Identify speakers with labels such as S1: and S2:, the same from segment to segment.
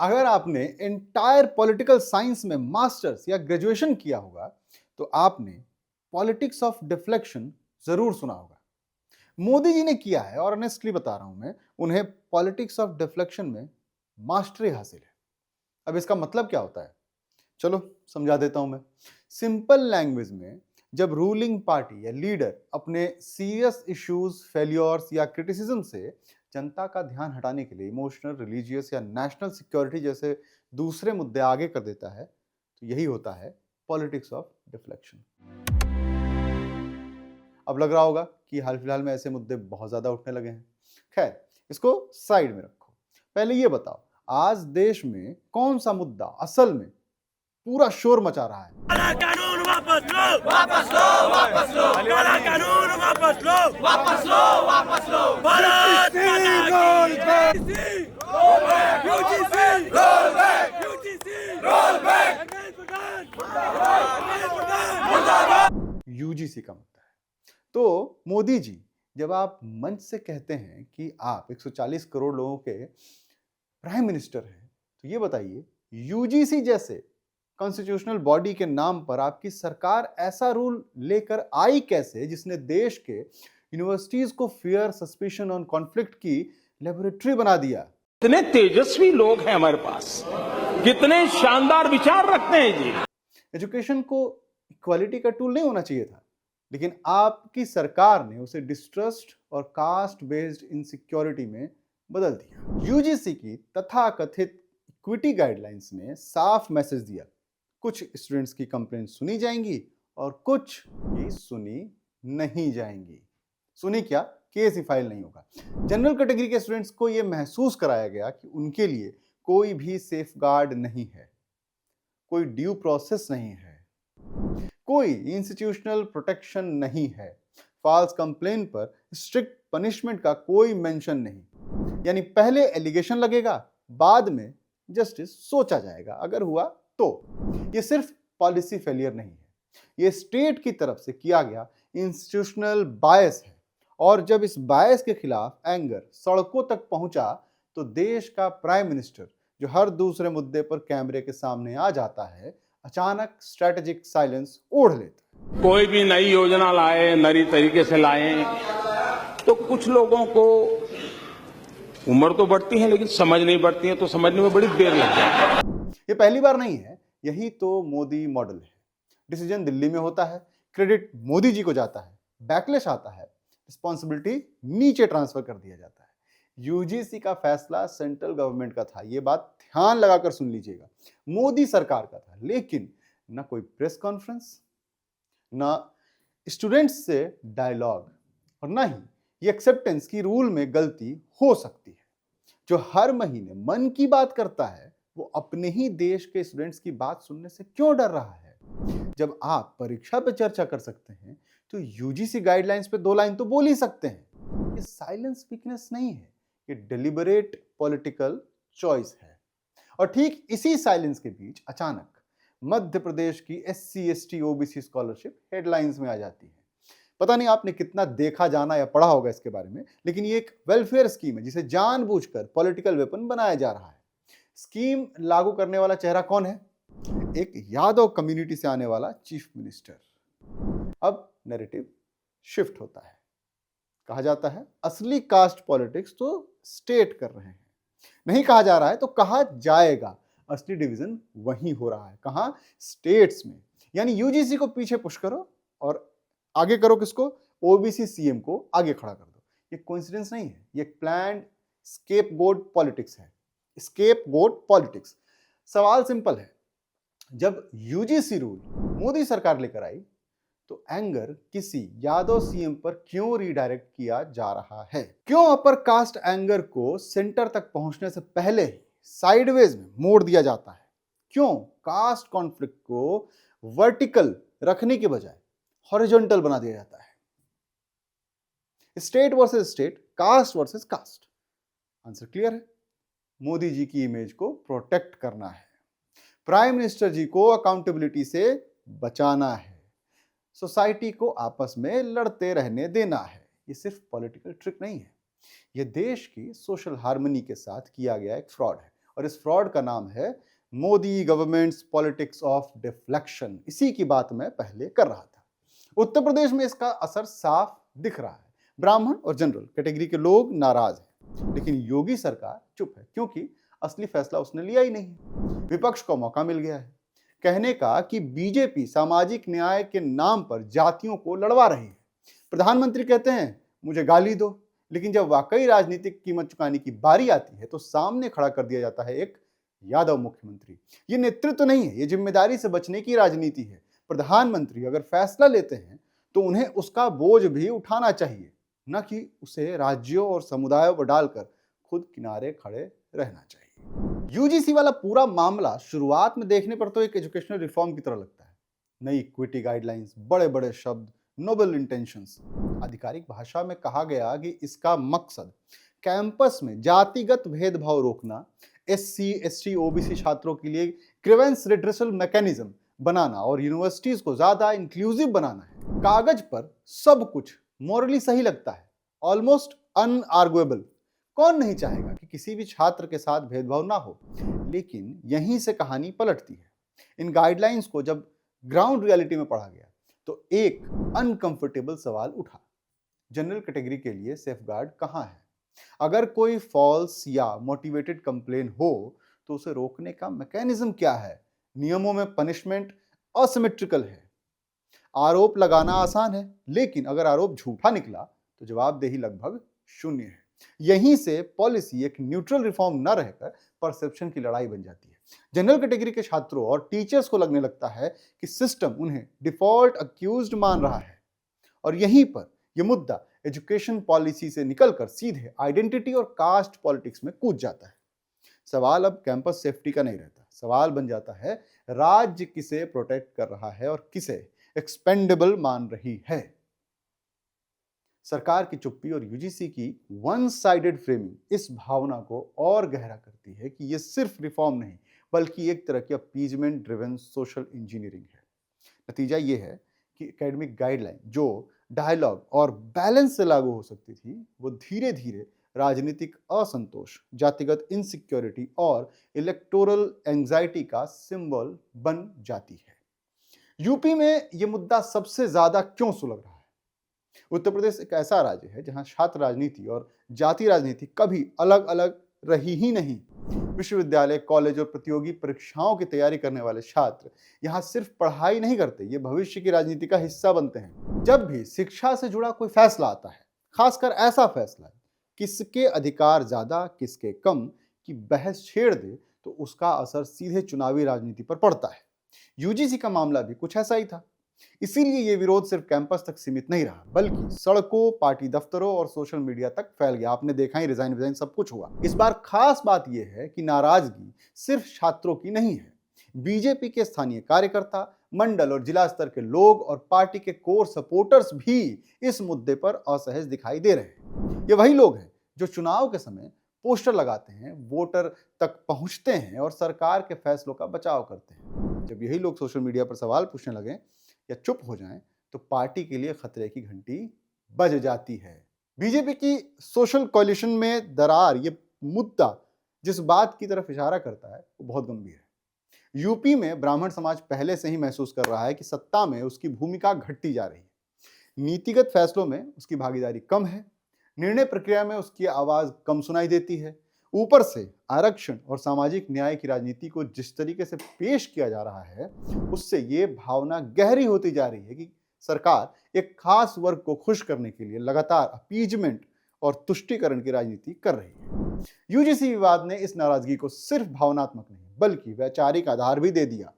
S1: अगर आपने entire political science में मास्टर्स या ग्रेजुएशन किया होगा तो आपने पॉलिटिक्स ऑफ डिफ्लेक्शन जरूर सुना होगा। मोदी जी ने किया है और ऑनेस्टली बता रहा हूं मैं, उन्हें पॉलिटिक्स ऑफ डिफ्लेक्शन में मास्टरी हासिल है। अब इसका मतलब क्या होता है, चलो समझा देता हूं मैं। सिंपल लैंग्वेज में, जब रूलिंग पार्टी या लीडर अपने सीरियस इश्यूज, फेल्योर्स या क्रिटिसिज्म से जनता का ध्यान हटाने के लिए इमोशनल, रिलीजियस या नेशनल सिक्योरिटी जैसे दूसरे मुद्दे आगे कर देता है, तो यही होता है पॉलिटिक्स ऑफ डिफ्लेक्शन। अब लग रहा होगा कि हाल फिलहाल में ऐसे मुद्दे बहुत ज्यादा उठने लगे हैं। खैर, इसको साइड में रखो। पहले ये बताओ, आज देश में कौन सा मुद्दा असल में पूरा शोर मचा रहा है?
S2: काला कानून वापस लो, वापस लो, वापस लो, काला कानून वापस लो, वापस लो, वापस लो, भारत माता की जय। UGC roll back, UGC roll back,
S1: UGC का मुद्दा है। तो मोदी जी, जब आप मंच से कहते हैं कि आप 140 करोड़ लोगों के प्राइम मिनिस्टर हैं, तो ये बताइए, यूजीसी जैसे कॉन्स्टिट्यूशनल बॉडी के नाम पर आपकी सरकार ऐसा रूल लेकर आई कैसे जिसने देश के यूनिवर्सिटीज को फियर, सस्पिशन और कॉन्फ्लिक्ट की लेबोरेटरी बना दिया?
S3: कितने तेजस्वी लोग हैं हमारे पास, कितने शानदार विचार रखते हैं जी।
S1: एजुकेशन को इक्वालिटी का टूल नहीं होना चाहिए था, लेकिन आपकी सरकार ने उसे डिस्ट्रस्ट और कास्ट बेस्ड इनसिक्योरिटी में बदल दिया। यूजीसी की तथाकथित इक्विटी गाइडलाइंस ने साफ मैसेज दिया, कुछ स्टूडेंट्स की कंप्लेंट सुनी जाएंगी और कुछ की सुनी नहीं जाएंगी। सुनी क्या, केस ही फाइल नहीं होगा। जनरल कैटेगरी के स्टूडेंट्स को यह महसूस कराया गया कि उनके लिए कोई भी सेफ गार्ड नहीं है, कोई ड्यू प्रोसेस नहीं है, कोई इंस्टीट्यूशनल प्रोटेक्शन नहीं है, फॉल्स कंप्लेन पर स्ट्रिक्ट पनिशमेंट का कोई मेंशन नहीं। यानी पहले एलिगेशन लगेगा, बाद में जस्टिस सोचा जाएगा, अगर हुआ तो। ये सिर्फ पॉलिसी फेलियर नहीं है, ये स्टेट की तरफ से किया गया इंस्टीट्यूशनल बायस है। और जब इस बायस के खिलाफ एंगर सड़कों तक पहुंचा, तो देश का प्राइम मिनिस्टर, जो हर दूसरे मुद्दे पर कैमरे के सामने आ जाता है, अचानक स्ट्रेटेजिक साइलेंस ओढ़ लेता है।
S3: कोई भी नई योजना लाए, नई तरीके से लाए, तो कुछ लोगों को उम्र तो बढ़ती है लेकिन समझ नहीं बढ़ती है, तो समझने में बड़ी देर लग जाती है।
S1: ये पहली बार नहीं है, यही तो मोदी मॉडल है। डिसीजन दिल्ली में होता है, क्रेडिट मोदी जी को जाता है, बैकलैश आता है, रिस्पॉन्सिबिलिटी नीचे ट्रांसफर कर दिया जाता है। यूजीसी का फैसला सेंट्रल गवर्नमेंट का था, यह बात ध्यान लगाकर सुन लीजिएगा, मोदी सरकार का था। लेकिन ना कोई प्रेस कॉन्फ्रेंस, ना स्टूडेंट्स से डायलॉग, और ना ही ये एक्सेप्टेंस की रूल में गलती हो सकती है। जो हर महीने मन की बात करता है, वो अपने ही देश के स्टूडेंट्स की बात सुनने से क्यों डर रहा है? जब आप परीक्षा पे चर्चा कर सकते हैं, तो यूजीसी गाइडलाइंस पे 2 लाइन तो बोल ही सकते हैं। ये साइलेंस वीकनेस नहीं है, ये डिलिबरेट पॉलिटिकल चॉइस है। और ठीक इसी साइलेंस के बीच अचानक मध्य प्रदेश की SC ST OBC scholarship headlines में आ जाती है। पता नहीं आपने कितना देखा, जाना या पढ़ा होगा इसके बारे में, लेकिन ये एक वेलफेयर स्कीम है जिसे जानबूझकर पॉलिटिकल वेपन बनाया जा रहा है। स्कीम लागू करने वाला चेहरा कौन है? एक यादव कम्युनिटी से आने वाला चीफ मिनिस्टर। अब नैरेटिव शिफ्ट होता है, कहा जाता है असली कास्ट पॉलिटिक्स तो स्टेट कर रहे हैं। नहीं कहा जा रहा है तो कहा जाएगा, असली डिवीजन वहीं हो रहा है। कहां? स्टेट्स में। यानी यूजीसी को पीछे पुश करो और आगे करो किसको? ओबीसी सीएम को आगे खड़ा कर दो। ये कोइंसिडेंस नहीं है, ये प्लान्ड स्केपगोट पॉलिटिक्स है। Scapegoat politics. सवाल सिंपल है, जब यूजीसी रूल मोदी सरकार लेकर आई, तो एंगर किसी यादव सीएम पर क्यों रीडायरेक्ट किया जा रहा है? क्यों अपर कास्ट एंगर को सेंटर तक पहुंचने से पहले ही साइडवेज में मोड़ दिया जाता है? क्यों कास्ट कॉन्फ्लिक्ट को वर्टिकल रखने के बजाय हॉरिजॉन्टल बना दिया जाता है? State versus state, caste versus caste. Answer clear है, मोदी जी की इमेज को प्रोटेक्ट करना है, प्राइम मिनिस्टर जी को अकाउंटेबिलिटी से बचाना है, सोसाइटी को आपस में लड़ते रहने देना है। ये सिर्फ पॉलिटिकल ट्रिक नहीं है, ये देश की सोशल हार्मनी के साथ किया गया एक फ्रॉड है। और इस फ्रॉड का नाम है Modi governments politics of deflection. इसी की बात मैं पहले कर रहा था। उत्तर प्रदेश में इसका असर साफ दिख रहा है। ब्राह्मण और जनरल कैटेगरी के लोग नाराज हैं, लेकिन योगी सरकार चुप है, क्योंकि असली फैसला उसने लिया ही नहीं। विपक्ष को मौका मिल गया है कहने का कि बीजेपी सामाजिक न्याय के नाम पर जातियों को लड़वा रही है। प्रधानमंत्री कहते हैं मुझे गाली दो, लेकिन जब वाकई राजनीतिक कीमत चुकाने की बारी आती है तो सामने खड़ा कर दिया जाता है एक यादव मुख्यमंत्री। ये नेतृत्व नहीं है, ये जिम्मेदारी से बचने की राजनीति है। प्रधानमंत्री अगर फैसला लेते हैं तो उन्हें उसका बोझ भी उठाना चाहिए, न कि उसे राज्यों और समुदायों पर डालकर खुद किनारे खड़े रहना चाहिए। यूजीसी वाला पूरा मामला शुरुआत में देखने पर तो एक एजुकेशनल रिफॉर्म की तरह लगता है। नई इक्विटी गाइडलाइंस, बड़े बड़े शब्द, नोबल इंटेंशंस। आधिकारिक भाषा में कहा गया कि इसका मकसद कैंपस में जातिगत भेदभाव रोकना, एससी, एसटी, ओबीसी छात्रों के लिए ग्रीवेंस रिड्रेसल मैकेनिज्म बनाना और यूनिवर्सिटीज को ज्यादा इंक्लूसिव बनाना है। कागज पर सब कुछ मॉरली सही लगता है, ऑलमोस्ट अनआर्गुएबल। कौन नहीं चाहेगा कि किसी भी छात्र के साथ भेदभाव ना हो, लेकिन यहीं से कहानी पलटती है। इन गाइडलाइंस को जब ग्राउंड रियलिटी में पढ़ा गया तो एक अनकंफर्टेबल सवाल उठा, जनरल कैटेगरी के लिए सेफगार्ड कहां है? अगर कोई फॉल्स या मोटिवेटेड कंप्लेन हो तो उसे रोकने का मैकेनिज्म क्या है? नियमों में पनिशमेंट असिमेट्रिकल है। आरोप लगाना आसान है, लेकिन अगर आरोप झूठा निकला तो जवाबदेही लगभग शून्य है। यहीं से पॉलिसी एक न्यूट्रल रिफॉर्म न रहकर परसेप्शन की लड़ाई बन जाती है। जनरल कैटेगरी के छात्रों और टीचर्स को लगने लगता है कि सिस्टम उन्हें डिफॉल्ट अक्यूज्ड मान रहा है, और यहीं पर यह मुद्दा एजुकेशन पॉलिसी से निकलकर सीधे आइडेंटिटी और कास्ट पॉलिटिक्स में कूद जाता है। सवाल अब कैंपस सेफ्टी का नहीं रहता, सवाल बन जाता है राज्य किसे प्रोटेक्ट कर रहा है और किसे एक्सपेंडेबल मान रही है। सरकार की चुप्पी और यूजीसी की वन साइडेड फ्रेमिंग इस भावना को और गहरा करती है कि यह सिर्फ रिफॉर्म नहीं बल्कि एक तरह की अपीजमेंट ड्रिवन सोशल इंजीनियरिंग है। नतीजा यह है कि एकेडमिक गाइडलाइन जो डायलॉग और बैलेंस से लागू हो सकती थी, वो धीरे धीरे राजनीतिक असंतोष, जातिगत इनसिक्योरिटी और इलेक्टोरल एंजाइटी का सिंबल बन जाती है। यूपी में यह मुद्दा सबसे ज्यादा क्यों सुलग रहा है? उत्तर प्रदेश एक ऐसा राज्य है जहां छात्र राजनीति और जाति राजनीति कभी अलग अलग रही ही नहीं। विश्वविद्यालय, कॉलेज और प्रतियोगी परीक्षाओं की तैयारी करने वाले छात्र यहां सिर्फ पढ़ाई नहीं करते, ये भविष्य की राजनीति का हिस्सा बनते हैं। जब भी शिक्षा से जुड़ा कोई फैसला आता है, खासकर ऐसा फैसला किसके अधिकार ज्यादा किसके कम की बहस छेड़ दे, तो उसका असर सीधे चुनावी राजनीति पर पड़ता है। यूजीसी का मामला भी कुछ ऐसा ही था। इसीलिए ये विरोध सिर्फ कैंपस तक सीमित नहीं रहा, बल्कि सड़कों, पार्टी दफ्तरों और सोशल मीडिया तक फैल गया। आपने देखा ही, रिजाइन सब कुछ हुआ। इस बार खास बात यह है कि नाराजगी सिर्फ छात्रों की नहीं है। बीजेपी के स्थानीय कार्यकर्ता, मंडल और जिला स्तर के लोग और पार्टी के कोर सपोर्टर्स भी इस मुद्दे पर असहज दिखाई दे रहे हैं। ये वही लोग हैं जो चुनाव के समय पोस्टर लगाते हैं, वोटर तक पहुंचते हैं और सरकार के फैसलों का बचाव करते हैं। जब यही लोग सोशल मीडिया पर सवाल पूछने लगे या चुप हो जाएं, तो पार्टी के लिए खतरे की घंटी बज जाती है। बीजेपी की सोशल कोलिशन में दरार, ये मुद्दा जिस बात की तरफ इशारा करता है वो बहुत गंभीर है। यूपी में ब्राह्मण समाज पहले से ही महसूस कर रहा है कि सत्ता में उसकी भूमिका घटती जा रही है। नीतिगत फैसलों में उसकी भागीदारी कम है, निर्णय प्रक्रिया में उसकी आवाज कम सुनाई देती है। ऊपर से आरक्षण और सामाजिक न्याय की राजनीति को जिस तरीके से पेश किया जा रहा है, उससे ये भावना गहरी होती जा रही है कि सरकार एक खास वर्ग को खुश करने के लिए लगातार अपीजमेंट और तुष्टीकरण की राजनीति कर रही है। यूजीसी विवाद ने इस नाराजगी को सिर्फ भावनात्मक नहीं बल्कि वैचारिक आधार भी दे दिया।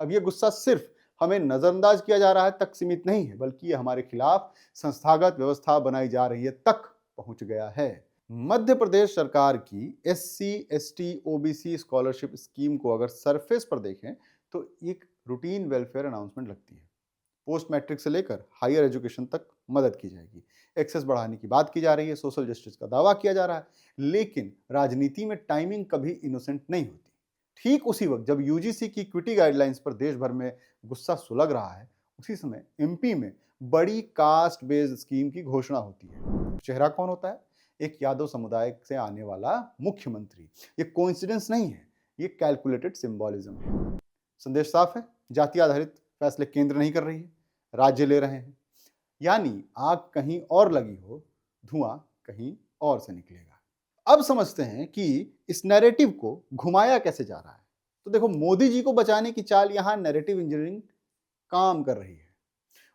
S1: अब यह गुस्सा सिर्फ हमें नजरअंदाज किया जा रहा है तक सीमित नहीं है, बल्कि यह हमारे खिलाफ संस्थागत व्यवस्था बनाई जा रही है तक पहुंच गया है। मध्य प्रदेश सरकार की SC, ST, OBC scholarship scheme को अगर सरफेस पर देखें तो एक रूटीन वेलफेयर अनाउंसमेंट लगती है। पोस्ट मैट्रिक से लेकर हायर एजुकेशन तक मदद की जाएगी, एक्सेस बढ़ाने की बात की जा रही है, सोशल जस्टिस का दावा किया जा रहा है, लेकिन राजनीति में टाइमिंग कभी इनोसेंट नहीं होती। ठीक उसी वक्त जब यूजीसी की इक्विटी गाइडलाइंस पर देश भर में गुस्सा सुलग रहा है, उसी समय एमपी में बड़ी कास्ट बेस्ड स्कीम की घोषणा होती है। चेहरा कौन होता है? एक यादव समुदाय से आने वाला मुख्यमंत्री। ये कोइंसिडेंस नहीं है, ये कैलकुलेटेड सिंबॉलिज्म है। संदेश साफ है, जाति आधारित फैसले केंद्र नहीं कर रही है, राज्य ले रहे हैं। यानी आग कहीं और लगी हो, धुआं कहीं और से निकलेगा। अब समझते हैं कि इस नैरेटिव को घुमाया कैसे जा रहा है। तो देखो, मोदी जी को बचाने की चाल यहां नैरेटिव इंजीनियरिंग काम कर रही है,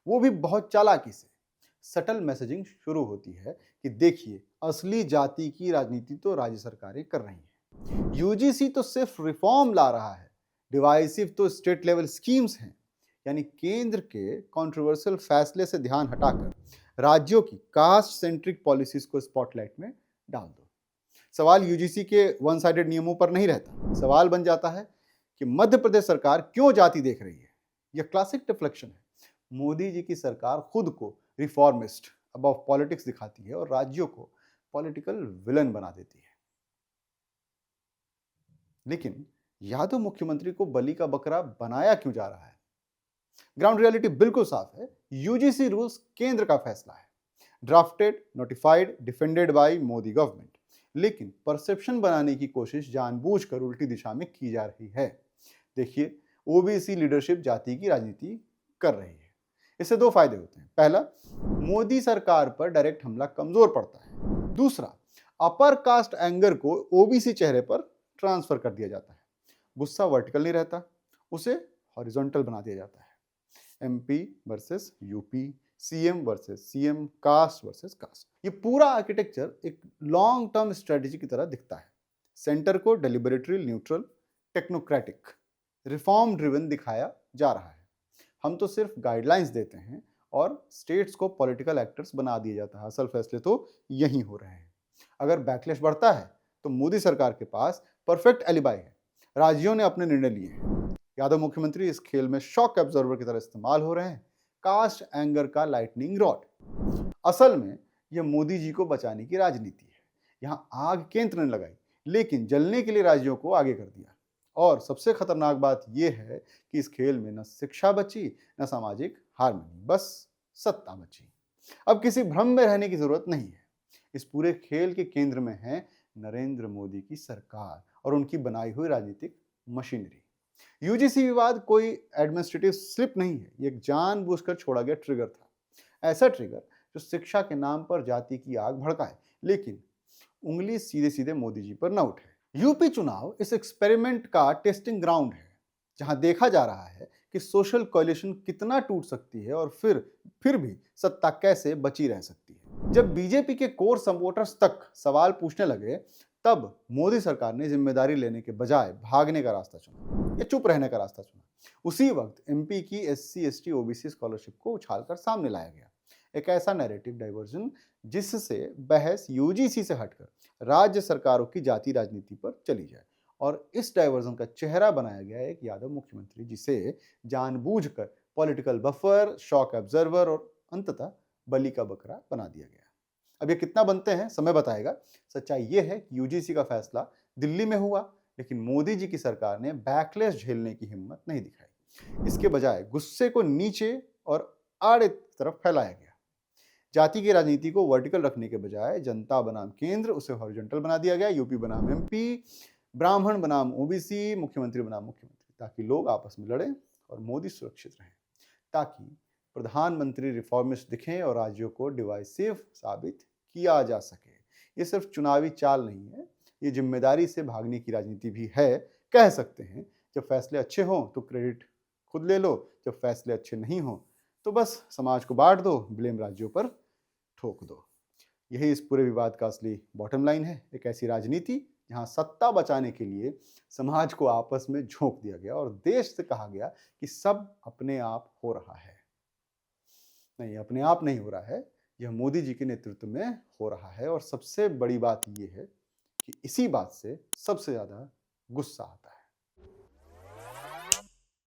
S1: वो भी बहुत चालाकी से। सटल मैसेजिंग शुरू होती है कि देखिए, असली जाति की राजनीति तो राज्य सरकारें कर रही हैं, यूजीसी तो सिर्फ रिफॉर्म ला रहा है, डिवाइसिव तो स्टेट लेवल स्कीम्स हैं। यानी केंद्र के कंट्रोवर्शियल फैसले से ध्यान हटाकर राज्यों की कास्ट सेंट्रिक पॉलिसीज को स्पॉटलाइट में डाल दो। सवाल यूजीसी के वन साइडेड नियमों पर नहीं रहता, सवाल बन जाता है कि मध्य प्रदेश सरकार क्यों जाति देख रही है। यह क्लासिक डिफ्लेक्शन है। मोदी जी की सरकार खुद को रिफॉर्मिस्ट, अबव पॉलिटिक्स दिखाती है और राज्यों को पॉलिटिकल विलन बना देती है। लेकिन यादव मुख्यमंत्री को बलि का बकरा बनाया क्यों जा रहा है? ग्राउंड रियलिटी बिल्कुल साफ है। यूजीसी रूल्स केंद्र का फैसला है, drafted, notified, defended bye Modi government. लेकिन परसेप्शन बनाने की कोशिश जानबूझकर उल्टी दिशा में की जा रही है। देखिए, ओबीसी लीडरशिप जाति की राजनीति कर रही है। इससे दो फायदे होते हैं। पहला, मोदी सरकार पर डायरेक्ट हमला कमजोर पड़ता है। दूसरा, अपर कास्ट एंगर को ओबीसी चेहरे पर ट्रांसफर कर दिया जाता है। गुस्सा वर्टिकल नहीं रहता, उसे हॉरिजॉन्टल बना दिया जाता है। MP versus UP, CM versus CM, caste versus caste. ये पूरा आर्किटेक्चर एक लॉन्ग टर्म स्ट्रेटेजी की तरह दिखता है। सेंटर को डेलिबरेटरी न्यूट्रल, टेक्नोक्रेटिक, रिफॉर्म ड्रिवन दिखाया जा रहा है। हम तो सिर्फ गाइडलाइंस देते हैं और स्टेट्स को पॉलिटिकल एक्टर्स बना दिया जाता है। असल फैसले तो यहीं हो रहे हैं। अगर बैकलैश बढ़ता है तो मोदी सरकार के पास परफेक्ट एलिबाई है, राज्यों ने अपने निर्णय लिए हैं। यादव मुख्यमंत्री इस खेल में शॉक एब्जॉर्बर की तरह इस्तेमाल हो रहे हैं, कास्ट एंगर का लाइटनिंग रॉड। असल में यह मोदी जी को बचाने की राजनीति है। यहां आग केंद्र ने लगाई, लेकिन जलने के लिए राज्यों को आगे कर दिया। और सबसे खतरनाक बात यह है कि इस खेल में न शिक्षा बची, न सामाजिक हार्मनी, बस सत्ता बची। अब किसी भ्रम में रहने की जरूरत नहीं है। इस पूरे खेल के केंद्र में है नरेंद्र मोदी की सरकार और उनकी बनाई हुई राजनीतिक मशीनरी। यूजीसी विवाद कोई एडमिनिस्ट्रेटिव स्लिप नहीं है, ये एक जानबूझकर छोड़ा गया ट्रिगर था। ऐसा ट्रिगर जो शिक्षा के नाम पर जाति की आग भड़काए, लेकिन उंगली सीधे सीधे मोदी जी पर न उठे। यूपी चुनाव इस एक्सपेरिमेंट का टेस्टिंग ग्राउंड है, जहां देखा जा रहा है कि सोशल कोएलिशन कितना टूट सकती है और फिर भी सत्ता कैसे बची रह सकती है। जब बीजेपी के कोर सपोर्टर्स तक सवाल पूछने लगे, तब मोदी सरकार ने जिम्मेदारी लेने के बजाय भागने का रास्ता चुना या चुप रहने का रास्ता चुना। उसी वक्त एमपी की एससी एसटी ओबीसी स्कॉलरशिप को उछालकर सामने लाया गया। एक ऐसा नैरेटिव डाइवर्जन जिससे बहस यूजीसी से हटकर राज्य सरकारों की जाति राजनीति पर चली जाए। और इस डाइवर्जन का चेहरा बनाया गया एक यादव मुख्यमंत्री, जिसे जानबूझकर पॉलिटिकल बफर, शॉक ऑब्जर्वर और अंततः बलि का बकरा बना दिया गया। अब ये कितना बनते हैं समय बताएगा। सच्चाई ये है कि यूजीसी का फैसला दिल्ली में हुआ, लेकिन मोदी जी की सरकार ने बैकलैश झेलने की हिम्मत नहीं दिखाई। इसके बजाय गुस्से को नीचे और आड़े तरफ फैलाया गया। जाति की राजनीति को वर्टिकल रखने के बजाय जनता बनाम केंद्र, उसे हॉरिजॉन्टल बना दिया गया। यूपी बनाम एमपी, ब्राह्मण बनाम ओबीसी, मुख्यमंत्री बनाम मुख्यमंत्री, ताकि लोग आपस में लड़ें और मोदी सुरक्षित रहें, ताकि प्रधानमंत्री रिफॉर्मिस्ट दिखें और राज्यों को डिवाइसिव साबित किया जा सके। ये सिर्फ चुनावी चाल नहीं है, ये जिम्मेदारी से भागने की राजनीति भी है। कह सकते हैं, जब फैसले अच्छे हों तो क्रेडिट खुद ले लो, जब फैसले अच्छे नहीं हों तो बस समाज को बांट दो, ब्लेम राज्यों पर ठोक दो। यही इस पूरे विवाद का असली बॉटम लाइन है। एक ऐसी राजनीति जहां सत्ता बचाने के लिए समाज को आपस में झोंक दिया गया और देश से कहा गया कि सब अपने आप हो रहा है। नहीं, अपने आप नहीं हो रहा है, यह मोदी जी के नेतृत्व में हो रहा है। और सबसे बड़ी बात यह है कि इसी बात से सबसे ज्यादा गुस्सा आता है।